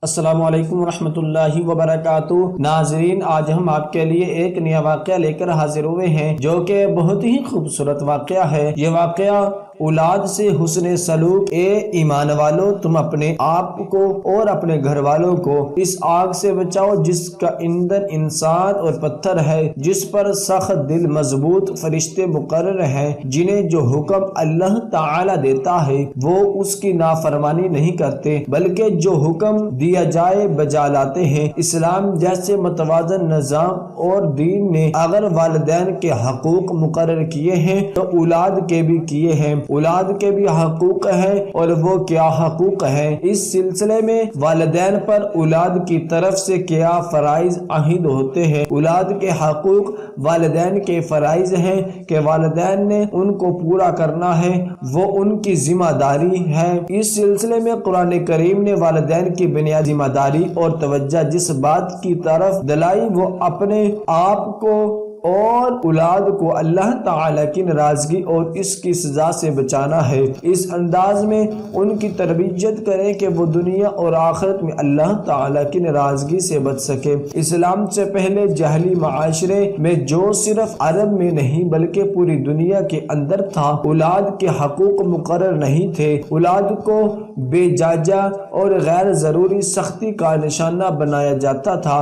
السلام علیکم ورحمۃ اللہ وبرکاتہ۔ ناظرین، آج ہم آپ کے لیے ایک نیا واقعہ لے کر حاضر ہوئے ہیں جو کہ بہت ہی خوبصورت واقعہ ہے۔ یہ واقعہ اولاد سے حسن سلوک۔ اے ایمان والو، تم اپنے آپ کو اور اپنے گھر والوں کو اس آگ سے بچاؤ جس کا ایندھن انسان اور پتھر ہے، جس پر سخت دل مضبوط فرشتے مقرر ہیں، جنہیں جو حکم اللہ تعالی دیتا ہے وہ اس کی نافرمانی نہیں کرتے بلکہ جو حکم دیا جائے بجا لاتے ہیں۔ اسلام جیسے متوازن نظام اور دین نے اگر والدین کے حقوق مقرر کیے ہیں تو اولاد کے بھی کیے ہیں۔ اولاد کے بھی حقوق ہیں، اور وہ کیا حقوق ہیں؟ اس سلسلے میں والدین پر اولاد کی طرف سے کیا فرائض عائد ہوتے ہیں؟ اولاد کے حقوق والدین کے فرائض ہیں کہ والدین نے ان کو پورا کرنا ہے، وہ ان کی ذمہ داری ہے۔ اس سلسلے میں قرآن کریم نے والدین کی بنیادی ذمہ داری اور توجہ جس بات کی طرف دلائی وہ اپنے آپ کو اور اولاد کو اللہ تعالی کی ناراضگی اور اس کی سزا سے بچانا ہے۔ اس انداز میں ان کی تربیت کریں کہ وہ دنیا اور آخرت میں اللہ تعالی کی ناراضگی سے بچ سکے۔ اسلام سے پہلے جاہلی معاشرے میں جو صرف عرب میں نہیں بلکہ پوری دنیا کے اندر تھا، اولاد کے حقوق مقرر نہیں تھے۔ اولاد کو بے جاجا اور غیر ضروری سختی کا نشانہ بنایا جاتا تھا۔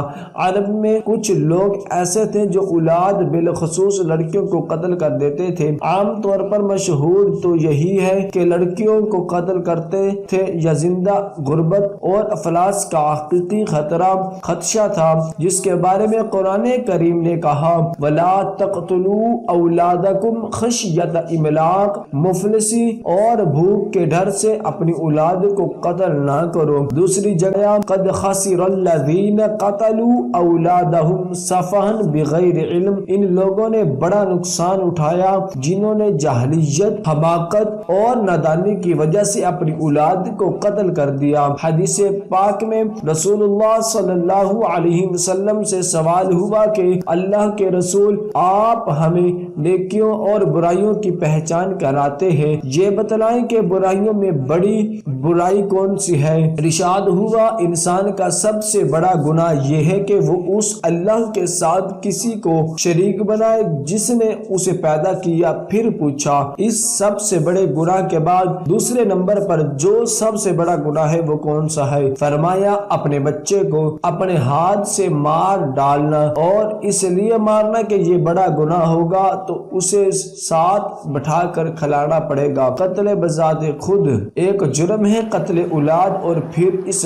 عرب میں کچھ لوگ ایسے تھے جو اولاد بالخصوص لڑکیوں کو قتل کر دیتے تھے۔ عام طور پر مشہور تو یہی ہے کہ لڑکیوں کو قتل کرتے تھے یا زندہ غربت اور افلاس کا حقیقی خدشہ تھا، جس کے بارے میں قرآن کریم نے کہا وَلَا تَقْتُلُوا أَوْلَادَكُمْ خَشْيَةَ إِمْلَاقٍ، مفلسی اور بھوک کے ڈر سے اپنی اولاد کو قتل نہ کرو۔ دوسری جگہ قَدْ خَسِرَ الَّذِينَ قَتَلُوا أَوْلَادَهُمْ سَفَهًا بِغَيْرِ علم، ان لوگوں نے بڑا نقصان اٹھایا جنہوں نے جاہلیت، حماقت اور نادانی کی وجہ سے اپنی اولاد کو قتل کر دیا۔ حدیث پاک میں رسول اللہ صلی اللہ علیہ وسلم سے سوال ہوا کہ اللہ کے رسول، آپ ہمیں نیکیوں اور برائیوں کی پہچان کراتے ہیں، یہ بتلائیں کہ برائیوں میں بڑی برائی کون سی ہے؟ ارشاد ہوا انسان کا سب سے بڑا گناہ یہ ہے کہ وہ اس اللہ کے ساتھ کسی کو شریک بنائے جس نے اسے پیدا کیا۔ پھر پوچھا اس سب سے بڑے گناہ کے بعد دوسرے نمبر پر جو سب سے بڑا گناہ ہے وہ کون سا ہے؟ فرمایا اپنے بچے کو اپنے ہاتھ سے مار ڈالنا، اور اس لیے مارنا کہ یہ بڑا گناہ ہوگا تو اسے ساتھ بٹھا کر کھلانا پڑے گا۔ قتل بذات خود ایک جرم ہے، قتل اولاد اور پھر اس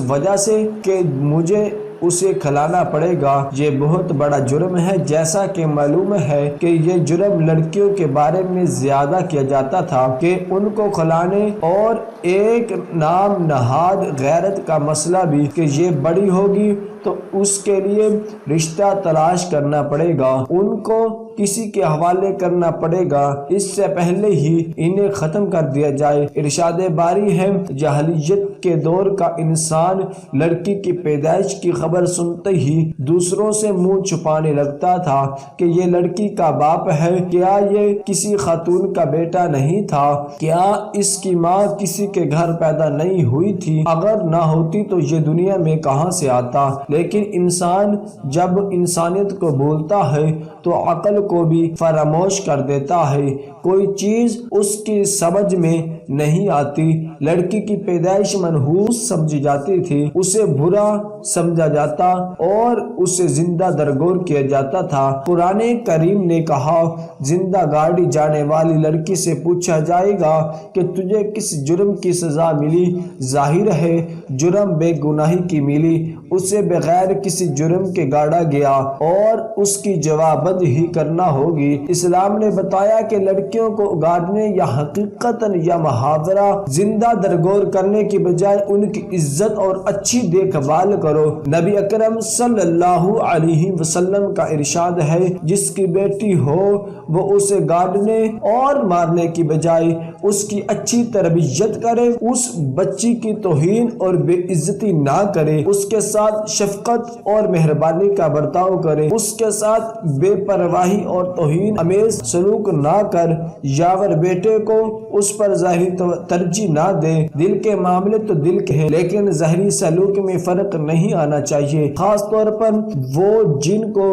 وجہ سے کہ مجھے اسے کھلانا پڑے گا، یہ بہت بڑا جرم ہے۔ جیسا کہ معلوم ہے کہ یہ جرم لڑکیوں کے بارے میں زیادہ کیا جاتا تھا کہ ان کو کھلانے، اور ایک نام نہاد غیرت کا مسئلہ بھی کہ یہ بڑی ہوگی تو اس کے لیے رشتہ تلاش کرنا پڑے گا، ان کو کسی کے حوالے کرنا پڑے گا، اس سے پہلے ہی انہیں ختم کر دیا جائے۔ ارشاد باری ہے جاہلیت کے دور کا انسان لڑکی کی پیدائش کی خبر سنتے ہی دوسروں سے منہ چھپانے لگتا تھا کہ یہ لڑکی کا باپ ہے، کیا یہ کسی خاتون کا بیٹا نہیں تھا؟ کیا اس کی ماں کسی کے گھر پیدا نہیں ہوئی تھی؟ اگر نہ ہوتی تو یہ دنیا میں کہاں سے آتا؟ لیکن انسان جب انسانیت کو بھولتا ہے تو عقل کو بھی فراموش کر دیتا ہے، کوئی چیز اس کی سمجھ میں نہیں آتی۔ لڑکی کی پیدائش منحوس سمجھی جاتی تھی، اسے برا سمجھا جاتا اور اسے زندہ درگور کیا جاتا تھا۔ قرآن کریم نے کہا زندہ گاڑی جانے والی لڑکی سے پوچھا جائے گا کہ تجھے کس جرم کی سزا ملی؟ ظاہر ہے جرم بے گناہی کی ملی، اسے بغیر کسی جرم کے گاڑا گیا اور اس کی جوابد ہی کرنا ہوگی۔ اسلام نے بتایا کہ لڑکیوں کو اگاڑنے یا حقیقتاً یا محاورہ زندہ درگور کرنے کی بجائے ان کی عزت اور اچھی دیکھ بھال کرو۔ کرو۔ نبی اکرم صلی اللہ علیہ وسلم کا ارشاد ہے، جس کی بیٹی ہو وہ اسے گاڑنے اور مارنے کی بجائے اس کی اچھی تربیت کرے، اس بچی کی توہین اور بے عزتی نہ کرے، اس کے ساتھ شفقت اور مہربانی کا برتاؤ کرے، اس کے ساتھ بے پرواہی اور توہین آمیز سلوک نہ کر، یاور بیٹے کو اس پر ظاہری ترجیح نہ دے۔ دل کے معاملے تو دل کے ہیں، لیکن ظاہری سلوک میں فرق نہیں آنا چاہیے، خاص طور پر وہ جن کو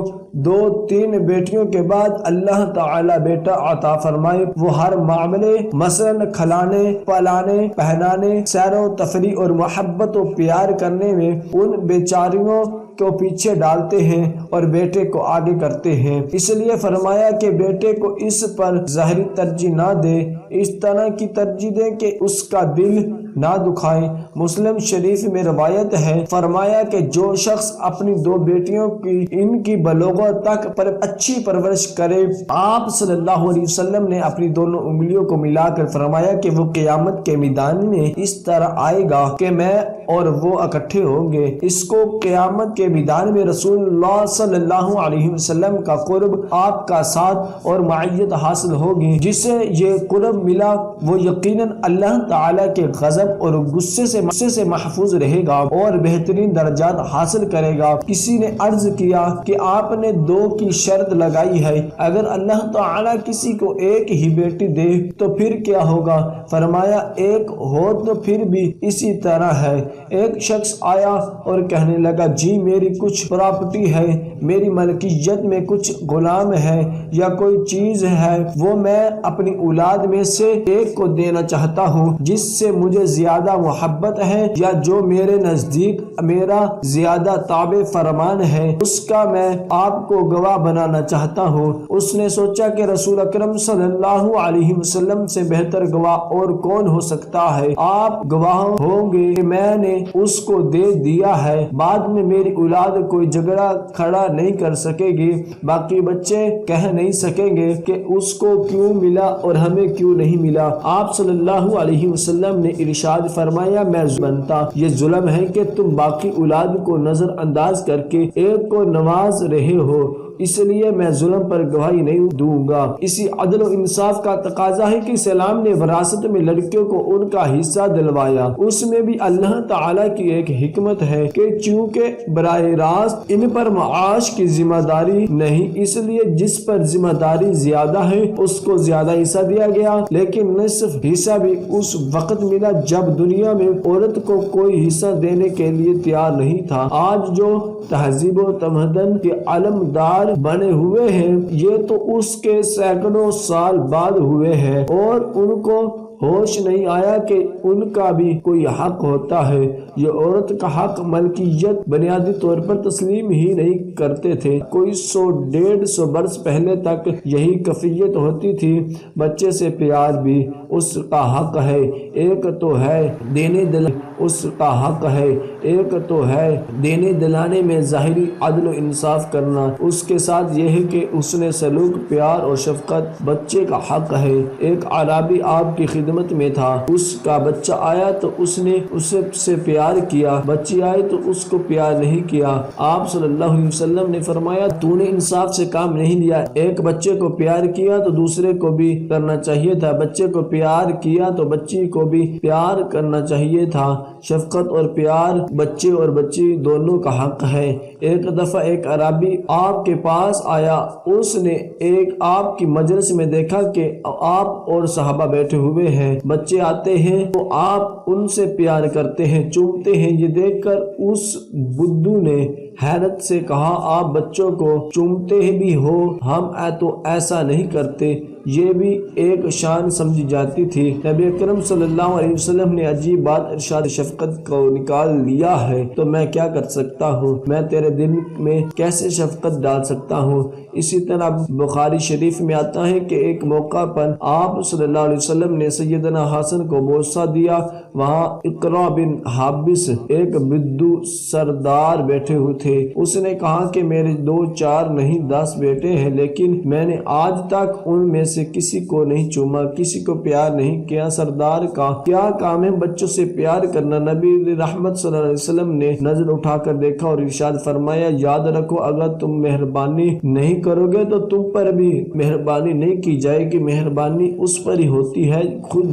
2-3 بیٹیوں کے بعد اللہ تعالی بیٹا عطا فرمائے، وہ ہر معاملے مثلا کھلانے، پلانے، پہنانے، سیر و تفریح اور محبت و پیار کرنے میں ان بیچاریوں کو پیچھے ڈالتے ہیں اور بیٹے کو آگے کرتے ہیں۔ اس لیے فرمایا کہ بیٹے کو اس پر ظاہری ترجیح نہ دے، اس طرح کی ترجیح دے کہ اس کا دل نہ دکھائے۔ مسلم شریف میں روایت ہے، فرمایا کہ جو شخص اپنی 2 بیٹیوں کی ان کی بلوغت تک پر اچھی پرورش کرے، آپ صلی اللہ علیہ وسلم نے اپنی دونوں انگلیوں کو ملا کر فرمایا کہ وہ قیامت کے میدان میں اس طرح آئے گا کہ میں اور وہ اکٹھے ہوں گے۔ اس کو قیامت کے میدان میں رسول اللہ صلی اللہ علیہ وسلم کا قرب، آپ کا ساتھ اور معیت حاصل ہوگی۔ جسے یہ قرب ملا وہ یقیناً اللہ تعالی کے غضب اور غصے سے محفوظ رہے گا اور بہترین درجات حاصل کرے گا۔ کسی نے عرض کیا کہ آپ نے 2 کی شرط لگائی ہے، اگر اللہ تعالی کسی کو ایک ہی بیٹی دے تو پھر کیا ہوگا؟ فرمایا ایک ہو تو پھر بھی اسی طرح ہے۔ ایک شخص آیا اور کہنے لگا، جی میری کچھ پراپرٹی ہے، میری ملکیت میں کچھ غلام ہے یا کوئی چیز ہے، وہ میں اپنی اولاد میں سے ایک کو دینا چاہتا ہوں جس سے مجھے زیادہ محبت ہے یا جو میرے نزدیک میرا زیادہ تابع فرمان ہے، اس کا میں آپ کو گواہ بنانا چاہتا ہوں۔ اس نے سوچا کہ رسول اکرم صلی اللہ علیہ وسلم سے بہتر گواہ اور کون ہو سکتا ہے، آپ گواہ ہوں گے کہ میں نے اس کو دے دیا ہے، بعد میں میری اولاد کوئی جھگڑا کھڑا نہیں کر سکے گی، باقی بچے کہہ نہیں سکیں گے کہ اس کو کیوں ملا اور ہمیں کیوں نہیں ملا۔ آپ صلی اللہ علیہ وسلم نے ارشاد فرمایا، میں بنتا یہ ظلم ہے کہ تم باقی اولاد کو نظر انداز کر کے ایک کو نواز رہے ہو، اس لیے میں ظلم پر گواہی نہیں دوں گا۔ اسی عدل و انصاف کا تقاضا ہے کہ اسلام نے وراثت میں لڑکیوں کو ان کا حصہ دلوایا، اس میں بھی اللہ تعالی کی ایک حکمت ہے کہ چونکہ براہ راست ان پر معاش کی ذمہ داری نہیں، اس لیے جس پر ذمہ داری زیادہ ہے اس کو زیادہ حصہ دیا گیا، لیکن نصف حصہ بھی اس وقت ملا جب دنیا میں عورت کو کوئی حصہ دینے کے لیے تیار نہیں تھا۔ آج جو تہذیب و تمدن کے علمدار بنے ہوئے ہیں، یہ تو اس کے سینکڑوں سال بعد ہوئے ہیں اور ان کو ہوش نہیں آیا کہ ان کا بھی کوئی حق ہوتا ہے۔ یہ عورت کا حق ملکیت بنیادی طور پر تسلیم ہی نہیں کرتے تھے، کوئی 100-150 برس پہلے تک یہی کفیت ہوتی تھی۔ بچے سے پیار بھی اس کا حق ہے، ایک تو ہے دینے دلانے اس کا حق ہے، ایک تو ہے دینے دلانے میں ظاہری عدل و انصاف کرنا، اس کے ساتھ یہ ہے کہ اس نے سلوک، پیار اور شفقت بچے کا حق ہے۔ ایک عربی آپ کی خدمت میں تھا، اس کا بچہ آیا تو اس نے اسے سے پیار کیا، بچی آئی تو اس کو پیار نہیں کیا۔ آپ صلی اللہ علیہ وسلم نے فرمایا، تو نے انصاف سے کام نہیں لیا، ایک بچے کو پیار کیا تو دوسرے کو بھی کرنا چاہیے تھا، بچے کو پیار کیا تو بچی کو بھی پیار کرنا چاہیے تھا۔ شفقت اور پیار بچے اور بچی دونوں کا حق ہے۔ ایک دفعہ ایک عربی آپ کے پاس آیا، اس نے ایک آپ کی مجلس میں دیکھا کہ آپ اور صحابہ بیٹھے ہوئے ہیں، بچے آتے ہیں تو آپ ان سے پیار کرتے ہیں، چومتے ہیں۔ یہ دیکھ کر اس بدو نے حیرت سے کہا، آپ بچوں کو چومتے بھی ہو، ہم تو ایسا نہیں کرتے۔ یہ بھی ایک شان سمجھی جاتی تھی۔ نبی اکرم صلی اللہ علیہ وسلم نے عجیب بات ارشاد شفقت کو نکال لیا ہے تو میں کیا کر سکتا ہوں، میں تیرے دل میں کیسے شفقت ڈال سکتا ہوں۔ اسی طرح بخاری شریف میں آتا ہے کہ ایک موقع پر آپ صلی اللہ علیہ وسلم نے سیدنا حسن کو بوسہ دیا، وہاں اقرا بن حابس ایک بدو سردار بیٹھے ہوئے تھے۔ اس نے کہا کہ میرے 2 4 نہیں 10 بیٹے ہیں، لیکن میں نے آج تک ان میں سے کسی کو نہیں چوما، کسی کو پیار نہیں کیا۔ سردار کا کیا کام ہے بچوں سے پیار کرنا۔ نبی رحمت صلی اللہ علیہ وسلم نے نظر اٹھا کر دیکھا اور ارشاد فرمایا، یاد رکھو اگر تم مہربانی نہیں کرو گے تو تم پر بھی مہربانی نہیں کی جائے گی۔ مہربانی اس پر ہی ہوتی ہے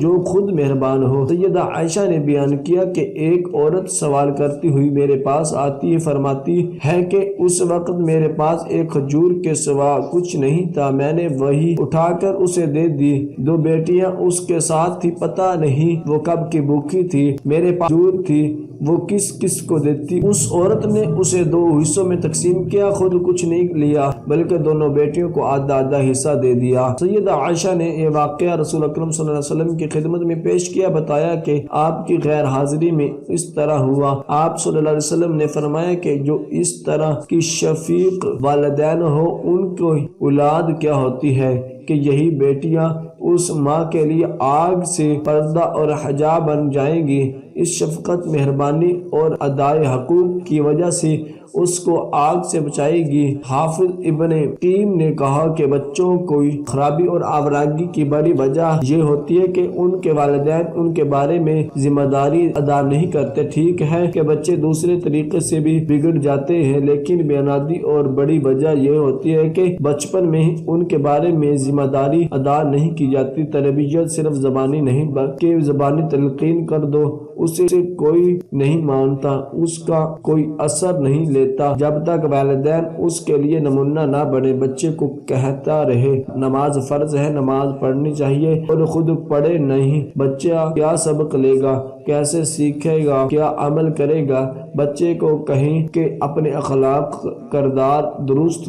جو خود مہربان ہو۔ سیدہ عائشہ نے بیان کیا کہ ایک عورت سوال کرتی ہوئی میرے پاس آتی ہے، فرماتی ہے کہ اس وقت میرے پاس ایک کھجور کے سوا کچھ نہیں تھا، میں نے وہی اٹھا کر اسے دے دی۔ 2 بیٹیاں اس کے ساتھ تھی، پتہ نہیں وہ کب کی بھوکی تھی، میرے پاس کھجور تھی، وہ کس کس کو دیتی۔ اس عورت نے اسے 2 حصوں میں تقسیم کیا، خود کچھ نہیں لیا بلکہ دونوں بیٹیوں کو آدھا آدھا حصہ دے دیا۔ سیدہ عائشہ نے یہ واقعہ رسول اکرم صلی اللہ علیہ وسلم کی خدمت میں پیش کیا، بتایا کہ آپ کی غیر حاضری میں اس طرح ہوا۔ آپ صلی اللہ علیہ وسلم نے فرمایا کہ جو اس طرح کی شفیق والدین ہو ان کو اولاد کیا ہوتی ہے کہ یہی بیٹیاں اس ماں کے لیے آگ سے پردہ اور حجاب بن جائیں گی۔ اس شفقت، مہربانی اور ادائے حقوق کی وجہ سے اس کو آگ سے بچائے گی۔ حافظ ابن قیم نے کہا کہ بچوں کوئی خرابی اور آوارگی کی بڑی وجہ یہ ہوتی ہے کہ ان کے والدین ان کے بارے میں ذمہ داری ادا نہیں کرتے۔ ٹھیک ہے کہ بچے دوسرے طریقے سے بھی بگڑ جاتے ہیں، لیکن بنیادی اور بڑی وجہ یہ ہوتی ہے کہ بچپن میں ہی ان کے بارے میں ذمہ داری ادا نہیں کی جاتی۔ تربیت صرف زبانی نہیں بلکہ زبانی تلقین کر دو، اسے کوئی نہیں مانتا، اس کا کوئی اثر نہیں لیتا جب تک والدین اس کے لیے نمونہ نہ بنے۔ بچے کو کہتا رہے نماز فرض ہے، نماز پڑھنی چاہیے اور خود پڑھے نہیں، بچہ کیا سبق لے گا، کیسے سیکھے گا، کیا عمل کرے گا؟ بچے کو کہیں کہ اپنے اخلاق کردار درست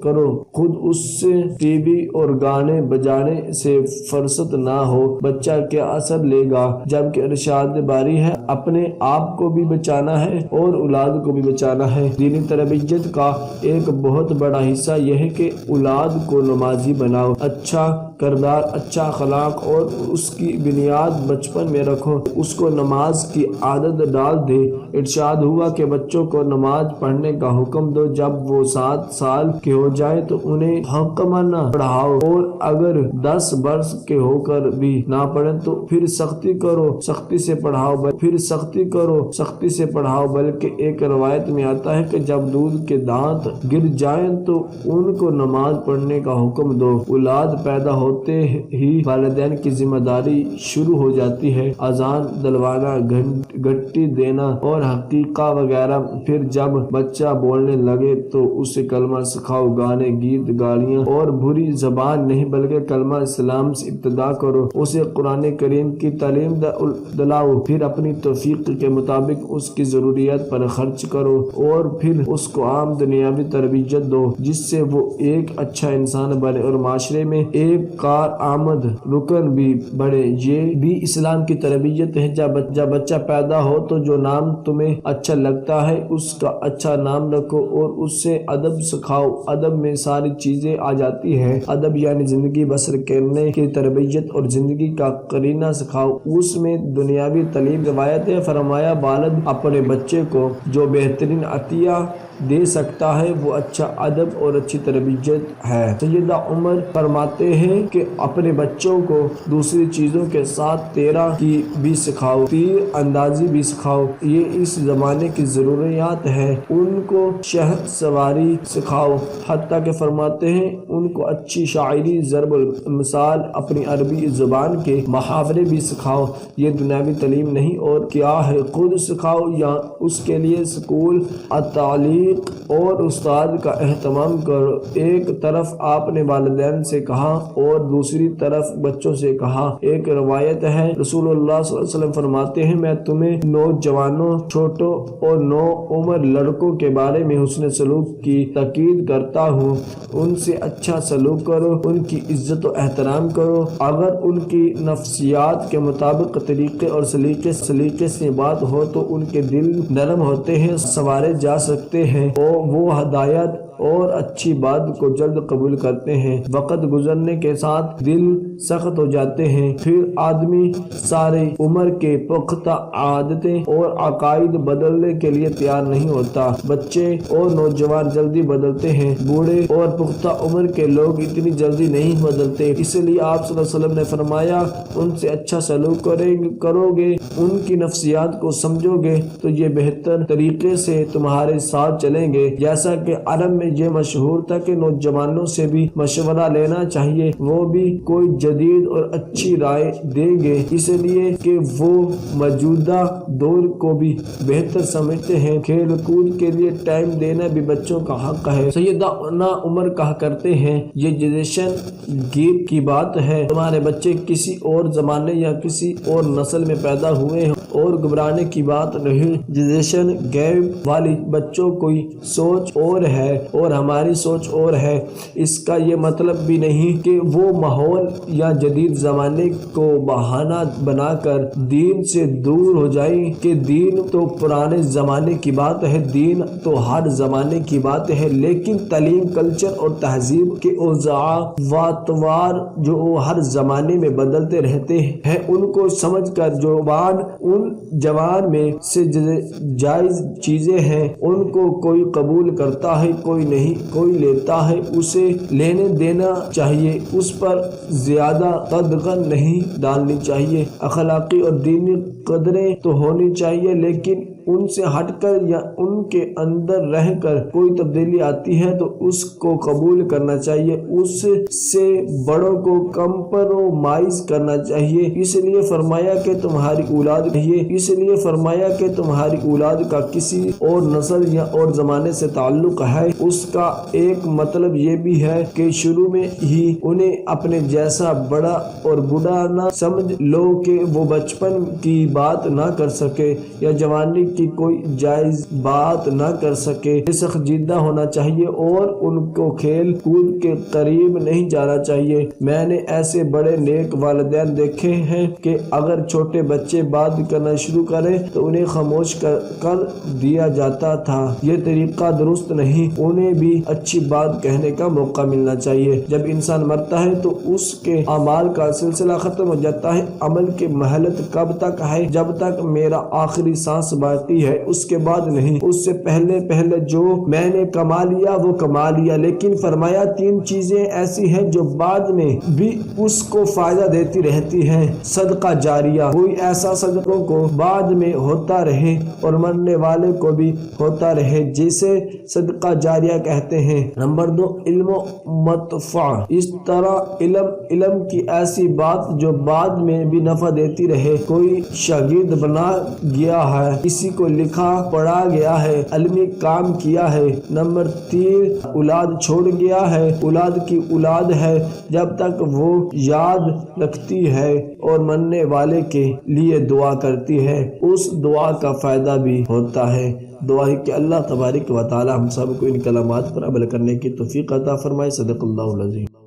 کرو، خود اس سے ٹی وی اور گانے بجانے سے فرصت نہ ہو، بچہ کیا اثر لے گا؟ جبکہ ارشاد باری ہے اپنے آپ کو بھی بچانا ہے اور اولاد کو بھی بچانا ہے۔ دینی تربیت کا ایک بہت بڑا حصہ یہ ہے کہ اولاد کو نمازی بناؤ، اچھا کردار، اچھا اخلاق اور اس کی بنیاد بچپن میں رکھو، اس کو نماز کی عادت ڈال دے۔ ارشاد ہوا کہ بچوں کو نماز پڑھنے کا حکم دو، جب وہ 7 سال کے ہو جائے تو انہیں حکمانہ پڑھاؤ، اور اگر 10 برس کے ہو کر بھی نہ پڑھیں تو پھر سختی کرو، سختی سے پڑھاؤ، بلکہ ایک روایت میں آتا ہے کہ جب دودھ کے دانت گر جائیں تو ان کو نماز پڑھنے کا حکم دو۔ اولاد پیدا ہوتے ہی والدین کی ذمہ داری شروع ہو جاتی ہے، اذان دلوانا، گھٹی دینا اور حقیقہ وغیرہ۔ پھر جب بچہ بولنے لگے تو اسے کلمہ سکھاؤ، گانے، گیت، گالیاں اور بری زبان نہیں بلکہ کلمہ اسلام سے ابتدا کرو، اسے قرآن کریم کی تعلیم دلاؤ، پھر اپنی توفیق کے مطابق اس کی ضروریات پر خرچ کرو اور پھر اس کو عام دنیاوی تربیت دو جس سے وہ ایک اچھا انسان بنے اور معاشرے میں ایک کارآمد رکن بھی بڑھے۔ یہ بھی اسلام کی تربیت ہے۔ جب بچہ پیدا ہو تو جو نام تمہیں اچھا لگتا ہے اس کا اچھا نام رکھو اور اس سے ادب سکھاؤ۔ ادب میں ساری چیزیں آ جاتی ہیں۔ ادب یعنی زندگی بسر کرنے کی تربیت اور زندگی کا قرینہ سکھاؤ، اس میں دنیاوی تعلیم۔ روایت ہے فرمایا والد اپنے بچے کو جو بہترین عطیہ دے سکتا ہے وہ اچھا ادب اور اچھی تربیت ہے۔ سیدہ عمر فرماتے ہیں کہ اپنے بچوں کو دوسری چیزوں کے ساتھ تیرا کی بھی سکھاؤ، تیر اندازی بھی سکھاؤ، یہ اس زمانے کی ضروریات ہے۔ ان کو شہر سواری سکھاؤ، حتیٰ کہ فرماتے ہیں ان کو اچھی شاعری، ضرب المثال، اپنی عربی زبان کے محاورے بھی سکھاؤ۔ یہ دنیاوی تعلیم نہیں اور کیا ہے، خود سکھاؤ یا اس کے لیے اسکول، تعلیم اور استاد کا اہتمام کرو۔ ایک طرف آپ نے والدین سے کہا اور دوسری طرف بچوں سے کہا۔ ایک روایت ہے رسول اللہ صلی اللہ علیہ وسلم فرماتے ہیں میں تمہیں نوجوانوں، چھوٹوں اور نو عمر لڑکوں کے بارے میں حسن سلوک کی تاکید کرتا ہوں۔ ان سے اچھا سلوک کرو، ان کی عزت و احترام کرو، اگر ان کی نفسیات کے مطابق طریقے اور سلیقے سے بات ہو تو ان کے دل نرم ہوتے ہیں، سنوارے جا سکتے ہیں اور وہ ہدایت اور اچھی بات کو جلد قبول کرتے ہیں۔ وقت گزرنے کے ساتھ دل سخت ہو جاتے ہیں، پھر آدمی ساری عمر کے پختہ عادتیں اور عقائد بدلنے کے لیے تیار نہیں ہوتا۔ بچے اور نوجوان جلدی بدلتے ہیں، بوڑھے اور پختہ عمر کے لوگ اتنی جلدی نہیں بدلتے۔ اس لیے آپ صلی اللہ علیہ وسلم نے فرمایا، ان سے اچھا سلوک کرو گے، ان کی نفسیات کو سمجھو گے تو یہ بہتر طریقے سے تمہارے ساتھ چلیں گے۔ جیسا کہ عرب میں یہ مشہور تھا کہ نوجوانوں سے بھی مشورہ لینا چاہیے، وہ بھی کوئی جدید اور اچھی رائے دیں گے، اس لیے کہ وہ موجودہ دور کو بھی بہتر سمجھتے ہیں۔ کھیل کود کے لیے ٹائم دینا بھی بچوں کا حق ہے۔ سیدنا عمر کہا کرتے ہیں، یہ جنریشن گیپ کی بات ہے، تمہارے بچے کسی اور زمانے یا کسی اور نسل میں پیدا ہوئے ہیں اور گھبرانے کی بات نہیں۔ جنریشن گیپ والی بچوں کی سوچ اور ہے اور ہماری سوچ اور ہے۔ اس کا یہ مطلب بھی نہیں کہ وہ ماحول یا جدید زمانے کو بہانہ بنا کر دین سے دور ہو جائیں کہ دین تو پرانے زمانے کی بات ہے، دین تو ہر زمانے کی بات ہے، لیکن تعلیم، کلچر اور تہذیب کے اوضاع و اطوار جو ہر زمانے میں بدلتے رہتے ہیں، ان کو سمجھ کر ان جوان میں سے جائز چیزیں ہیں ان کو کوئی قبول کرتا ہے، کوئی نہیں، کوئی لیتا ہے، اسے لینے دینا چاہیے، اس پر زیادہ قدغن نہیں ڈالنی چاہیے۔ اخلاقی اور دینی قدریں تو ہونی چاہیے، لیکن ان سے ہٹ کر یا ان کے اندر رہ کر کوئی تبدیلی آتی ہے تو اس کو قبول کرنا چاہیے، اس سے بڑوں کو کمپرومائز کرنا چاہیے۔ اس لیے فرمایا کہ تمہاری اولاد کا کسی اور نسل یا اور زمانے سے تعلق ہے، اس کا ایک مطلب یہ بھی ہے کہ شروع میں ہی انہیں اپنے جیسا بڑا اور بوڑھا نہ سمجھ لو کہ وہ بچپن کی بات نہ کر سکے یا جوانی کی کوئی جائز بات نہ کر سکے۔ سنجیدہ ہونا چاہیے اور ان کو کھیل کود کے قریب نہیں جانا چاہیے۔ میں نے ایسے بڑے نیک والدین دیکھے ہیں کہ اگر چھوٹے بچے بات کرنا شروع کریں تو انہیں خاموش کر دیا جاتا تھا۔ یہ طریقہ درست نہیں، انہیں بھی اچھی بات کہنے کا موقع ملنا چاہیے۔ جب انسان مرتا ہے تو اس کے اعمال کا سلسلہ ختم ہو جاتا ہے۔ عمل کی مہلت کب تک ہے؟ جب تک میرا آخری سانس باقی ہے، اس کے بعد نہیں۔ اس سے پہلے جو میں نے کما لیا وہ کما لیا، لیکن فرمایا 3 چیزیں ایسی ہیں جو بعد میں بھی اس کو فائدہ دیتی رہتی ہیں۔ صدقہ جاریہ، کوئی ایسا صدقوں کو بعد میں ہوتا رہے اور مرنے والے کو بھی ہوتا رہے، جسے صدقہ جاریہ کہتے ہیں۔ نمبر 2، علم و منفع، اس طرح علم کی ایسی بات جو بعد میں بھی نفع دیتی رہے، کوئی شاگرد بنا گیا ہے، کسی کو لکھا پڑھا گیا ہے، علمی کام کیا ہے۔ نمبر 3، اولاد چھوڑ گیا ہے، اولاد کی اولاد ہے، جب تک وہ یاد رکھتی ہے اور مرنے والے کے لیے دعا کرتی ہے، اس دعا کا فائدہ بھی ہوتا ہے۔ دعا ہے کہ اللہ تبارک و تعالی ہم سب کو ان کلمات پر عمل کرنے کی توفیق عطا فرمائے۔ صدق اللہ العظیم۔